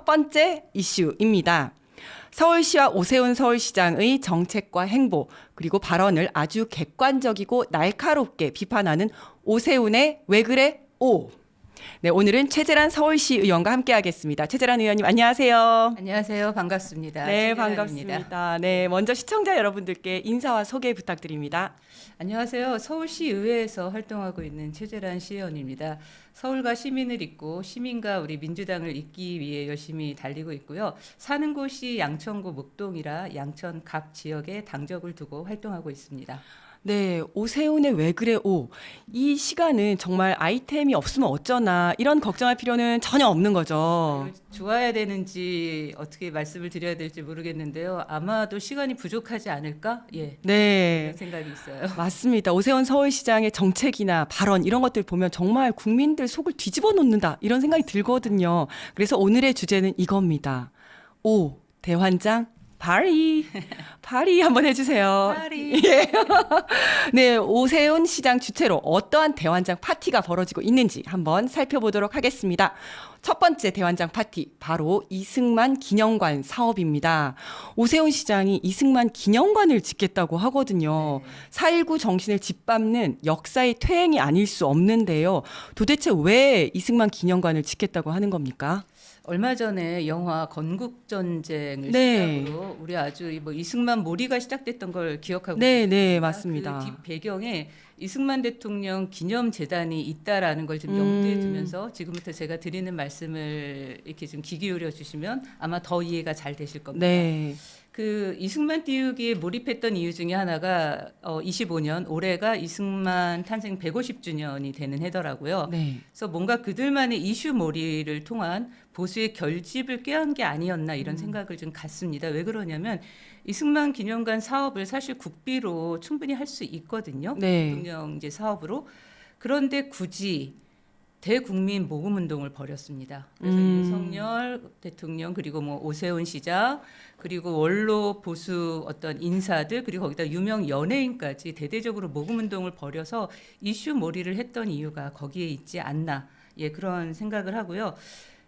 첫 번째 이슈입니다. 서울시와 오세훈 서울시장의 정책과 행보 그리고 발언을 아주 객관적이고 날카롭게 비판하는 오세훈의 왜 그래? 오. 네, 오늘은 최재란 서울시 의원과 함께하겠습니다. 최재란 의원님 안녕하세요. 안녕하세요. 반갑습니다. 네, 최재란입니다. 반갑습니다. 네, 먼저 시청자 여러분들께 인사와 소개 부탁드립니다. 안녕하세요. 서울시 의회에서 활동하고 있는 최재란 시의원입니다. 서울과 시민을 잇고 시민과 우리 민주당을 잇기 위해 열심히 달리고 있고요. 사는 곳이 양천구 목동이라 양천 갑 지역에 당적을 두고 활동하고 있습니다. 네, 오세훈의 왜 그래 오. 이 시간은 정말 아이템이 없으면 어쩌나 이런 걱정할 필요는 전혀 없는 거죠. 좋아야 되는지 어떻게 말씀을 드려야 될지 모르겠는데요. 아마도 시간이 부족하지 않을까? 예. 네. 그런 생각이 있어요. 맞습니다. 오세훈 서울시장의 정책이나 발언 이런 것들 보면 정말 국민들 속을 뒤집어 놓는다 이런 생각이 들거든요. 그래서 오늘의 주제는 이겁니다. 오, 대환장 파리 한번 해주세요. 파리. 예. 네, 오세훈 시장 주최로 어떠한 대환장 파티가 벌어지고 있는지 한번 살펴보도록 하겠습니다. 첫 번째 대환장 파티 바로 이승만 기념관 사업입니다. 오세훈 시장이 이승만 기념관을 짓겠다고 하거든요. 4.19 정신을 짓밟는 역사의 퇴행이 아닐 수 없는데요. 도대체 왜 이승만 기념관을 짓겠다고 하는 겁니까? 얼마 전에 영화 건국전쟁을 네. 시작으로 우리 아주 뭐 이승만 몰이가 시작됐던 걸 기억하고 네, 네, 있습니다. 맞습니다. 그 뒷 배경에 이승만 대통령 기념재단이 있다라는 걸 좀 염두에 두면서 지금부터 제가 드리는 말씀을 이렇게 좀 귀 기울여 주시면 아마 더 이해가 잘 되실 겁니다. 네. 그 이승만 띄우기에 몰입했던 이유 중에 하나가 25년 올해가 이승만 탄생 150주년이 되는 해더라고요. 네. 그래서 뭔가 그들만의 이슈 몰이를 통한 보수의 결집을 꾀한 게 아니었나 이런 생각을 좀 갖습니다. 왜 그러냐면 이승만 기념관 사업을 사실 국비로 충분히 할 수 있거든요. 네. 대통령 이제 사업으로. 그런데 굳이 대국민 모금 운동을 벌였습니다. 그래서 윤석열 대통령 그리고 뭐 오세훈 시장 그리고 원로 보수 어떤 인사들 그리고 거기다 유명 연예인까지 대대적으로 모금 운동을 벌여서 이슈 몰이를 했던 이유가 거기에 있지 않나 예 그런 생각을 하고요.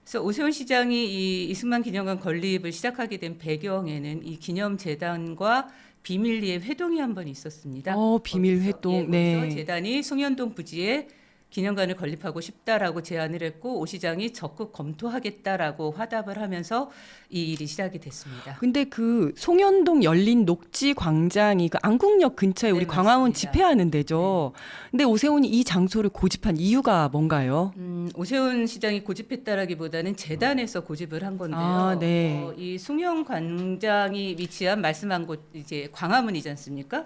그래서 오세훈 시장이 이 이승만 기념관 건립을 시작하게 된 배경에는 이 기념재단과 비밀리에 회동이 한 번 있었습니다. 비밀 거기서, 회동. 예, 거기서 네. 재단이 송현동 부지에 기념관을 건립하고 싶다라고 제안을 했고 오 시장이 적극 검토하겠다라고 화답을 하면서 이 일이 시작이 됐습니다. 근데 그 송현동 열린 녹지 광장이 그 안국역 근처에 네, 우리 광화문 맞습니다. 집회하는 데죠. 근데 오세훈이 이 장소를 고집한 이유가 뭔가요? 오세훈 시장이 고집했다라기보다는 재단에서 고집을 한 건데요. 아, 네. 이 송영 광장이 위치한 말씀한 곳 이제 광화문이지 않습니까?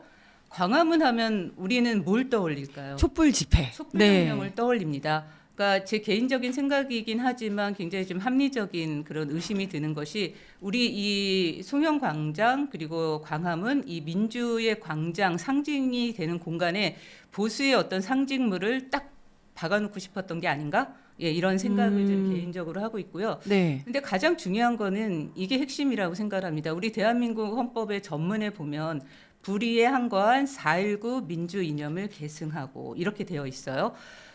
광화문 하면 우리는 뭘 떠올릴까요? 촛불 집회. 촛불혁명을 떠올립니다. 그러니까 제 개인적인 생각이긴 하지만 굉장히 좀 합리적인 그런 의심이 드는 것이 우리 이 송영광장 그리고 광화문 이 민주의 광장 상징이 되는 공간에 보수의 어떤 상징물을 딱 박아놓고 싶었던 게 아닌가? 예, 이런 생각을 좀 개인적으로 하고 있고요. 네. 근데 가장 중요한 거는 이게 핵심이라고 생각합니다. 우리 대한민국 헌법의 전문에 보면 불의의 한거한 4.19 민주 이념을 계승하고 이렇게 되어 있어요.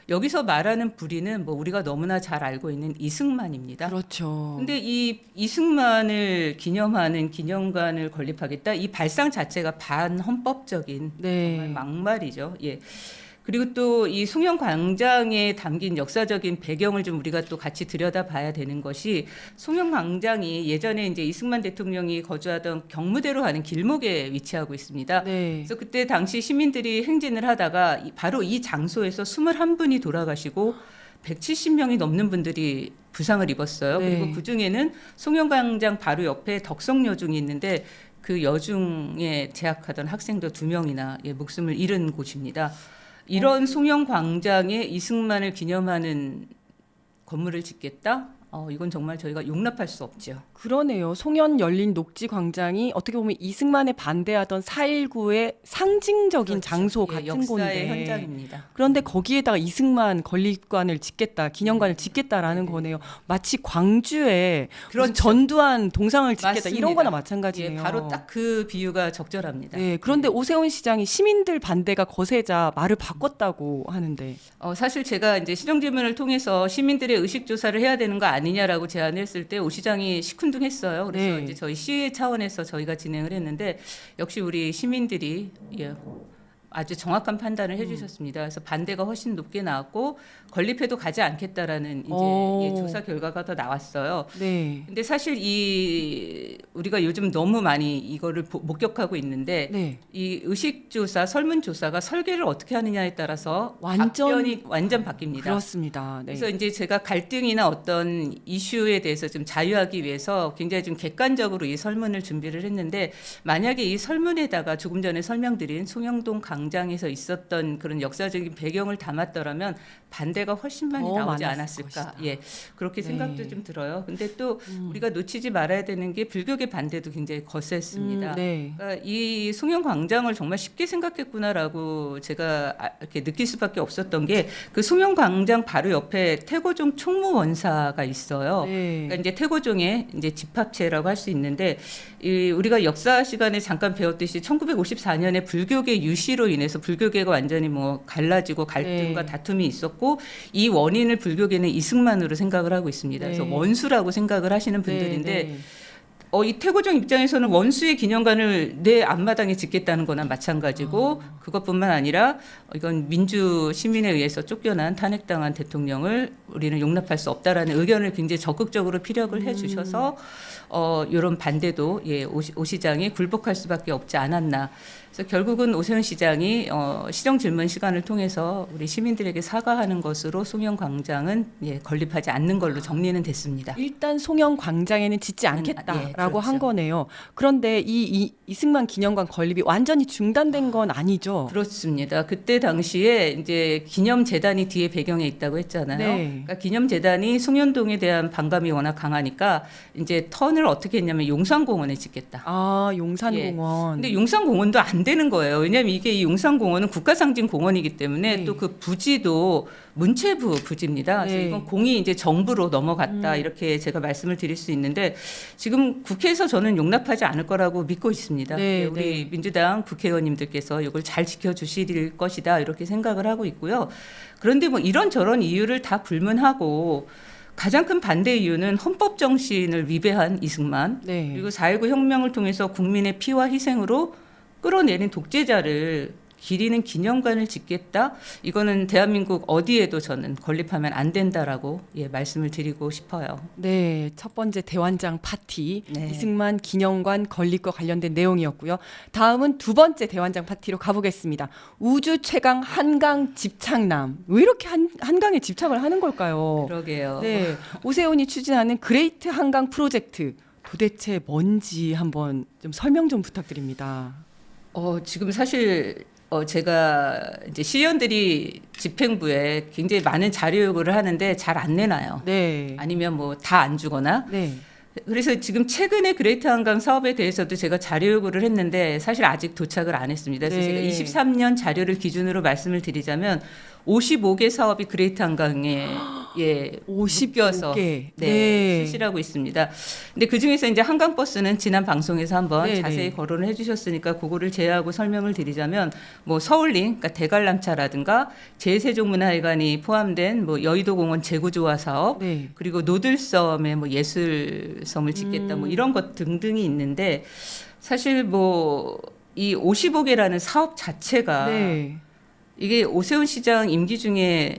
여기서 말하는 불의는 뭐 우리가 너무나 잘 알고 있는 이승만입니다. 그렇죠. 근데 이 이승만을 기념하는 기념관을 건립하겠다 이 발상 자체가 반헌법적인 네. 정말 막말이죠. 예. 그리고 또 이 송영 광장에 담긴 역사적인 배경을 좀 우리가 또 같이 들여다봐야 되는 것이 송영 광장이 예전에 이제 이승만 대통령이 거주하던 경무대로 가는 길목에 위치하고 있습니다. 네. 그래서 그때 당시 시민들이 행진을 하다가 바로 이 장소에서 21분이 돌아가시고 170명이 넘는 분들이 부상을 입었어요. 네. 그리고 그 중에는 송영 광장 바로 옆에 덕성여중이 있는데 그 여중에 재학하던 학생도 2명이나 예, 목숨을 잃은 곳입니다. 이런 송영 광장에 이승만을 기념하는 건물을 짓겠다? 이건 정말 저희가 용납할 수 없죠. 그러네요. 송현 열린 녹지 광장이 어떻게 보면 이승만에 반대하던 4.19의 상징적인 그렇죠. 장소 예, 같은 역사의 곳인데 현장입니다. 그런데 거기에다가 이승만 건립관을 짓겠다, 기념관을 짓겠다라는 거네요. 마치 광주에 무슨 그렇죠. 전두환 동상을 짓겠다 맞습니다. 이런 거나 마찬가지네요. 예, 바로 딱 그 비유가 적절합니다. 네, 그런데 오세훈 시장이 시민들 반대가 거세자 말을 바꿨다고 하는데. 사실 제가 이제 실형질문을 통해서 시민들의 의식 조사를 해야 되는 거 아니냐라고 제안했을 때 오 시장이 시큰둥했어요. 그래서 네. 이제 저희 시의 차원에서 저희가 진행을 했는데 역시 우리 시민들이 아주 정확한 판단을 해주셨습니다. 그래서 반대가 훨씬 높게 나왔고 건립해도 가지 않겠다라는 이제 조사 결과가 더 나왔어요. 네. 근데 사실 우리가 요즘 너무 많이 이거를 목격하고 있는데 네. 이 의식조사, 설문조사가 설계를 어떻게 하느냐에 따라서 답변이 완전 바뀝니다. 그렇습니다. 네. 그래서 이제 제가 갈등이나 어떤 이슈에 대해서 좀 자유하기 위해서 굉장히 좀 객관적으로 이 설문을 준비를 했는데 만약에 이 설문에다가 조금 전에 설명드린 송영동 광장에서 있었던 그런 역사적인 배경을 담았더라면 반대가 훨씬 많이 나오지 많았을 않았을까. 것이다. 예, 그렇게 네. 생각도 좀 들어요. 근데 또 우리가 놓치지 말아야 되는 게 불교계 반대도 굉장히 거셌습니다. 네. 그러니까 이 송영 광장을 정말 쉽게 생각했구나라고 제가 이렇게 느낄 수밖에 없었던 게 그 송영 광장 바로 옆에 태고종 총무원사가 있어요. 네. 그러니까 이제 태고종의 이제 집합체라고 할 수 있는데 우리가 역사 시간에 잠깐 배웠듯이 1954년에 불교계 유시로 인해서 불교계가 완전히 뭐 갈라지고 갈등과 네. 다툼이 있었고 이 원인을 불교계는 이승만으로 생각을 하고 있습니다. 그래서 네. 원수라고 생각을 하시는 분들인데 네. 이 태고종 입장에서는 원수의 기념관을 내 앞마당에 짓겠다는 거나 마찬가지고 그것뿐만 아니라 이건 민주 시민에 의해서 쫓겨난 탄핵당한 대통령을 우리는 용납할 수 없다라는 의견을 굉장히 적극적으로 피력을 해주셔서 이런 반대도 오 시장이 굴복할 수밖에 없지 않았나. 그래서 결국은 오세훈 시장이 시정 질문 시간을 통해서 우리 시민들에게 사과하는 것으로 송영 광장은 건립하지 않는 걸로 정리는 됐습니다. 일단 송영 광장에는 짓지 않겠다라고 그렇죠. 한 거네요. 그런데 이승만 기념관 건립이 완전히 중단된 건 아니죠. 그렇습니다. 그때 당시에 이제 기념재단이 뒤에 배경에 있다고 했잖아요. 네. 그러니까 기념재단이 송년동에 대한 반감이 워낙 강하니까 이제 턴을 어떻게 했냐면 용산공원에 짓겠다. 아, 용산공원. 근데 용산공원도 안 되는 거예요. 왜냐하면 이게 이 용산공원은 국가상징공원이기 때문에 네. 또 그 부지도 문체부 부지입니다. 그래서 네. 이건 공이 이제 정부로 넘어갔다 이렇게 제가 말씀을 드릴 수 있는데 지금 국회에서 저는 용납하지 않을 거라고 믿고 있습니다. 네, 우리 네. 민주당 국회의원님들께서 이걸 잘 지켜주실 것이다 이렇게 생각을 하고 있고요. 그런데 뭐 이런저런 이유를 다 불문하고 가장 큰 반대 이유는 헌법 정신을 위배한 이승만 네. 그리고 4.19 혁명을 통해서 국민의 피와 희생으로 끌어내린 독재자를 기리는 기념관을 짓겠다. 이거는 대한민국 어디에도 저는 건립하면 안 된다라고 말씀을 드리고 싶어요. 네, 첫 번째 대환장 파티 네. 이승만 기념관 건립과 관련된 내용이었고요. 다음은 두 번째 대환장 파티로 가보겠습니다. 우주 최강 한강 집착남. 왜 이렇게 한강에 집착을 하는 걸까요? 그러게요. 네, 오세훈이 추진하는 그레이트 한강 프로젝트 도대체 뭔지 한번 좀 설명 좀 부탁드립니다. 지금 사실 제가 이제 시의원들이 집행부에 굉장히 많은 자료 요구를 하는데 잘 안 내놔요. 네, 아니면 뭐 다 안 주거나. 네, 그래서 지금 최근에 그레이트 한강 사업에 대해서도 제가 자료 요구를 했는데 사실 아직 도착을 안 했습니다. 그래서 네. 제가 23년 자료를 기준으로 말씀을 드리자면 55개 사업이 그레이트 한강에 55개. 네, 실시하고 있습니다. 근데 그 중에서 이제 한강버스는 지난 방송에서 한번 네, 자세히 네. 거론을 해주셨으니까 그거를 제외하고 설명을 드리자면 뭐 서울링, 그러니까 대관람차라든가 제세종문화회관이 포함된 뭐 여의도공원 재구조화 사업, 네. 그리고 노들섬에 뭐 예술섬을 짓겠다 뭐 이런 것 등등이 있는데 사실 뭐 이 55개라는 사업 자체가 네. 이게 오세훈 시장 임기 중에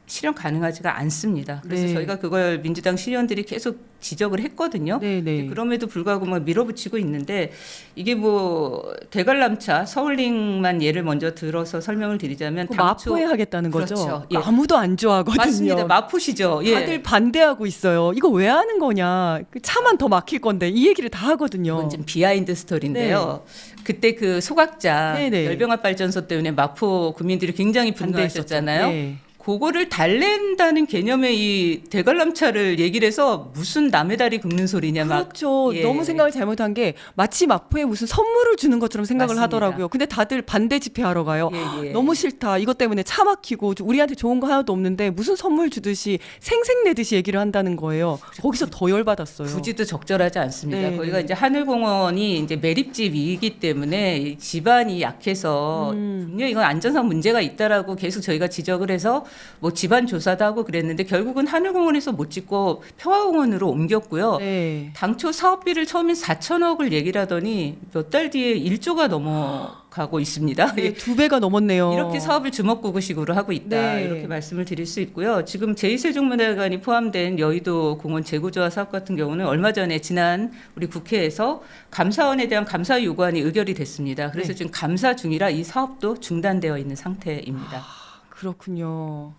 실현 가능하지가 않습니다. 그래서 네. 저희가 그걸 민주당 시의원들이 계속 지적을 했거든요. 네, 네. 그럼에도 불구하고 뭐 밀어붙이고 있는데 이게 뭐 대관람차 서울링만 예를 먼저 들어서 설명을 드리자면 마포에 하겠다는 거죠. 그렇죠. 예. 아무도 안 좋아하거든요. 맞습니다. 마포시죠. 예. 다들 반대하고 있어요. 이거 왜 하는 거냐? 그 차만 더 막힐 건데 이 얘기를 다 하거든요. 이건 좀 비하인드 스토리인데요. 그때 그 소각장 네, 네. 열병합 발전소 때문에 마포 국민들이 굉장히 분노하셨잖아요. 반대했었죠. 네. 그거를 달랜다는 개념의 이 대관람차를 얘기를 해서 무슨 남의 다리 긁는 소리냐 막. 그렇죠. 예. 너무 생각을 잘못한 게 마치 마포에 무슨 선물을 주는 것처럼 생각을 맞습니다. 하더라고요. 근데 다들 반대 집회하러 가요. 예, 예. 너무 싫다. 이것 때문에 차 막히고 우리한테 좋은 거 하나도 없는데 무슨 선물 주듯이 생색내듯이 얘기를 한다는 거예요. 거기서 더 열받았어요. 부지도 적절하지 않습니다. 네, 거기가 네. 이제 하늘공원이 이제 매립지이기 때문에 이 지반이 약해서 분명히 이건 안전상 문제가 있다라고 계속 저희가 지적을 해서 뭐 집안 조사도 하고 그랬는데 결국은 하늘공원에서 못 짓고 평화공원으로 옮겼고요. 네. 당초 사업비를 처음엔 4천억을 얘기를 하더니 몇 달 뒤에 1조가 넘어가고 있습니다. 네, 2배가 넘었네요. 이렇게 사업을 주먹구구식으로 하고 있다. 네. 이렇게 말씀을 드릴 수 있고요. 지금 제2세종문화회관이 포함된 여의도 공원 재구조화 사업 같은 경우는 얼마 전에 지난 우리 국회에서 감사원에 대한 감사 요구안이 의결이 됐습니다. 그래서 네. 지금 감사 중이라 이 사업도 중단되어 있는 상태입니다. 그렇군요.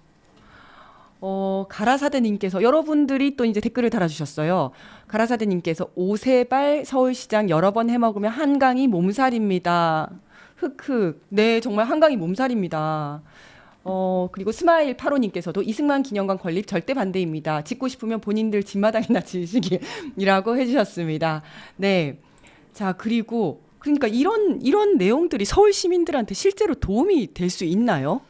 가라사대님께서 여러분들이 또 이제 댓글을 달아주셨어요. 가라사대님께서 오세발 서울시장 여러 번 해먹으면 한강이 몸살입니다. 흑흑. 네, 정말 한강이 몸살입니다. 그리고 스마일 8호님께서도 이승만 기념관 건립 절대 반대입니다. 짓고 싶으면 본인들 집마당이나 지으시기라고 해주셨습니다. 네. 자, 그리고 그러니까 이런 내용들이 서울 시민들한테 실제로 도움이 될 수 있나요?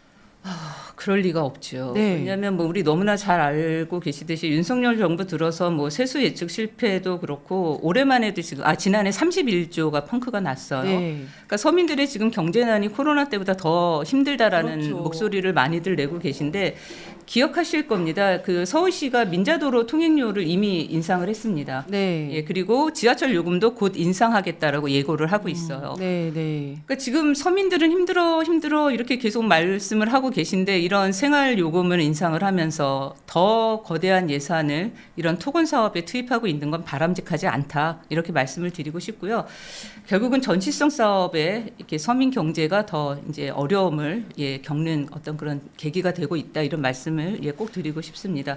그럴 리가 없죠. 네. 왜냐하면 뭐 우리 너무나 잘 알고 계시듯이 윤석열 정부 들어서 뭐 세수 예측 실패도 그렇고 올해만 해도 지금 지난해 31조가 펑크가 났어요. 네. 그러니까 서민들의 지금 경제난이 코로나 때보다 더 힘들다라는 그렇죠. 목소리를 많이들 내고 계신데 기억하실 겁니다. 그 서울시가 민자도로 통행료를 이미 인상을 했습니다. 네. 예, 그리고 지하철 요금도 곧 인상하겠다라고 예고를 하고 있어요. 네, 네. 그러니까 지금 서민들은 힘들어 이렇게 계속 말씀을 하고 계신데 이런 생활 요금을 인상을 하면서 더 거대한 예산을 이런 토건 사업에 투입하고 있는 건 바람직하지 않다 이렇게 말씀을 드리고 싶고요. 결국은 전시성 사업에 이렇게 서민 경제가 더 이제 어려움을 겪는 어떤 그런 계기가 되고 있다 이런 말씀을 꼭 드리고 싶습니다.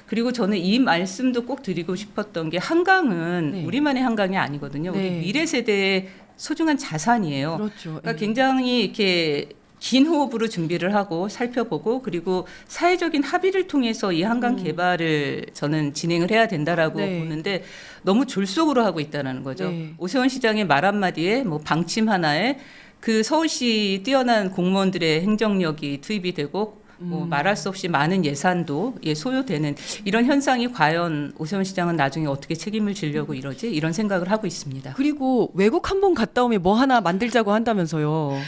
그리고 저는 이 말씀도 꼭 드리고 싶었던 게 한강은 네. 우리만의 한강이 아니거든요. 네. 우리 미래 세대의 소중한 자산이에요. 그렇죠. 그러니까 네. 굉장히 이렇게 긴 호흡으로 준비를 하고 살펴보고 그리고 사회적인 합의를 통해서 이 한강 개발을 저는 진행을 해야 된다라고 네. 보는데 너무 졸속으로 하고 있다는 거죠. 네. 오세훈 시장의 말 한마디에 뭐 방침 하나에 그 서울시 뛰어난 공무원들의 행정력이 투입이 되고 뭐 말할 수 없이 많은 예산도 소요되는 이런 현상이 과연 오세훈 시장은 나중에 어떻게 책임을 지려고 이러지? 이런 생각을 하고 있습니다. 그리고 외국 한 번 갔다 오면 뭐 하나 만들자고 한다면서요.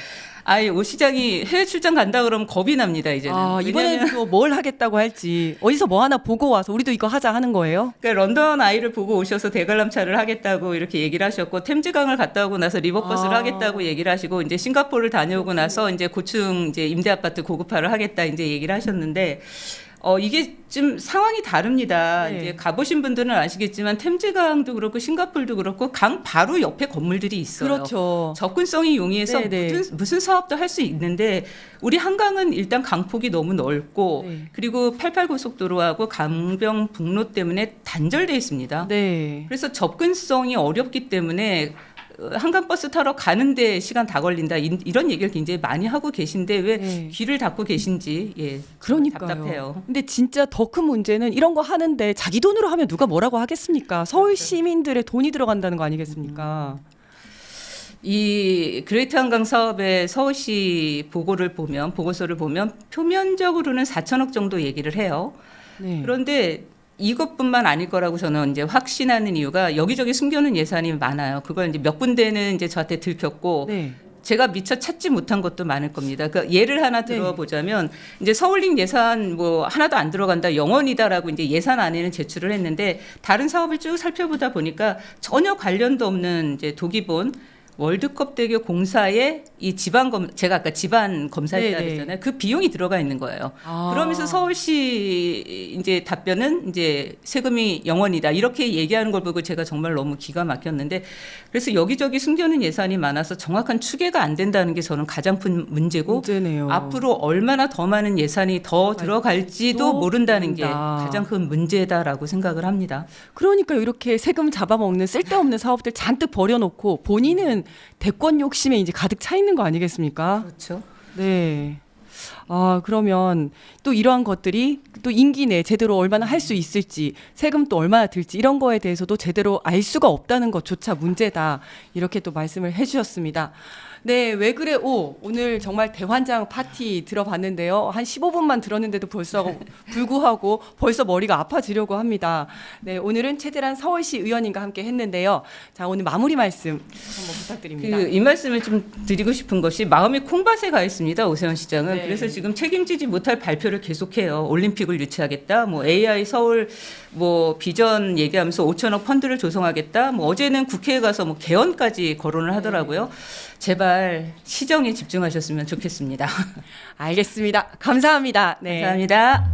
아예 오 시장이 해외 출장 간다 그러면 겁이 납니다 이제는. 이번엔 또 뭘 하겠다고 할지 어디서 뭐 하나 보고 와서 우리도 이거 하자 하는 거예요? 그러니까 런던 아이를 보고 오셔서 대관람차를 하겠다고 이렇게 얘기를 하셨고 템즈강을 갔다 오고 나서 리버버스를 하겠다고 얘기를 하시고 이제 싱가포르를 다녀오고 나서 이제 고층 이제 임대 아파트 고급화를 하겠다 이제 얘기를 하셨는데 이게 좀 상황이 다릅니다. 네. 이제 가보신 분들은 아시겠지만 템즈강도 그렇고 싱가포르도 그렇고 강 바로 옆에 건물들이 있어요. 그렇죠. 접근성이 용이해서 네네. 무슨 사업도 할 수 있는데 우리 한강은 일단 강폭이 너무 넓고 네. 그리고 88고속도로하고 강병북로 때문에 단절돼 있습니다. 네. 그래서 접근성이 어렵기 때문에 한강버스 타러 가는데 시간 다 걸린다 이런 얘기를 굉장히 많이 하고 계신데 왜 네. 귀를 닫고 계신지 그러니까요. 답답해요. 근데 진짜 더 큰 문제는 이런 거 하는데 자기 돈으로 하면 누가 뭐라고 하겠습니까? 서울 시민들의 돈이 들어간다는 거 아니겠습니까? 이 그레이트 한강 사업의 서울시 보고서를 보면 표면적으로는 4천억 정도 얘기를 해요. 네. 그런데 이것뿐만 아닐 거라고 저는 이제 확신하는 이유가 여기저기 숨겨놓은 예산이 많아요. 그걸 이제 몇 군데는 이제 저한테 들켰고 네. 제가 미처 찾지 못한 것도 많을 겁니다. 그러니까 예를 하나 들어보자면 이제 서울링 예산 뭐 하나도 안 들어간다 영원이다라고 이제 예산 안에는 제출을 했는데 다른 사업을 쭉 살펴보다 보니까 전혀 관련도 없는 이제 도기본 월드컵 대교 공사에 이 제가 아까 지방 검사했다 네네. 그랬잖아요. 그 비용이 들어가 있는 거예요. 그러면서 서울시 이제 답변은 이제 세금이 영원이다 이렇게 얘기하는 걸 보고 제가 정말 너무 기가 막혔는데 그래서 여기저기 숨겨놓은 예산이 많아서 정확한 추계가 안 된다는 게 저는 가장 큰 문제고 문제네요. 앞으로 얼마나 더 많은 예산이 더 들어갈지도 모른다는 게 모른다. 가장 큰 문제다라고 생각을 합니다. 그러니까 이렇게 세금 잡아먹는 쓸데없는 사업들 잔뜩 버려놓고 본인은 대권 욕심에 이제 가득 차 있는 거 아니겠습니까? 그렇죠. 네. 그러면 또 이러한 것들이 또 임기 내 제대로 얼마나 할 수 있을지, 세금 또 얼마나 들지 이런 거에 대해서도 제대로 알 수가 없다는 것조차 문제다. 이렇게 또 말씀을 해주셨습니다. 네, 왜 그래 오늘 정말 대환장 파티 들어봤는데요. 한 15분만 들었는데도 불구하고 벌써 머리가 아파지려고 합니다. 네, 오늘은 최대란 서울시 의원님과 함께 했는데요. 자, 오늘 마무리 말씀 한번 부탁드립니다. 이 말씀을 좀 드리고 싶은 것이 마음이 콩밭에 가 있습니다. 오세훈 시장은. 네. 그래서 지금 지금 책임지지 못할 발표를 계속해요. 올림픽을 유치하겠다. 뭐 AI 서울 뭐 비전 얘기하면서 5천억 펀드를 조성하겠다. 뭐 어제는 국회에 가서 뭐 개헌까지 거론을 하더라고요. 제발 시정에 집중하셨으면 좋겠습니다. 알겠습니다. 감사합니다. 네. 감사합니다.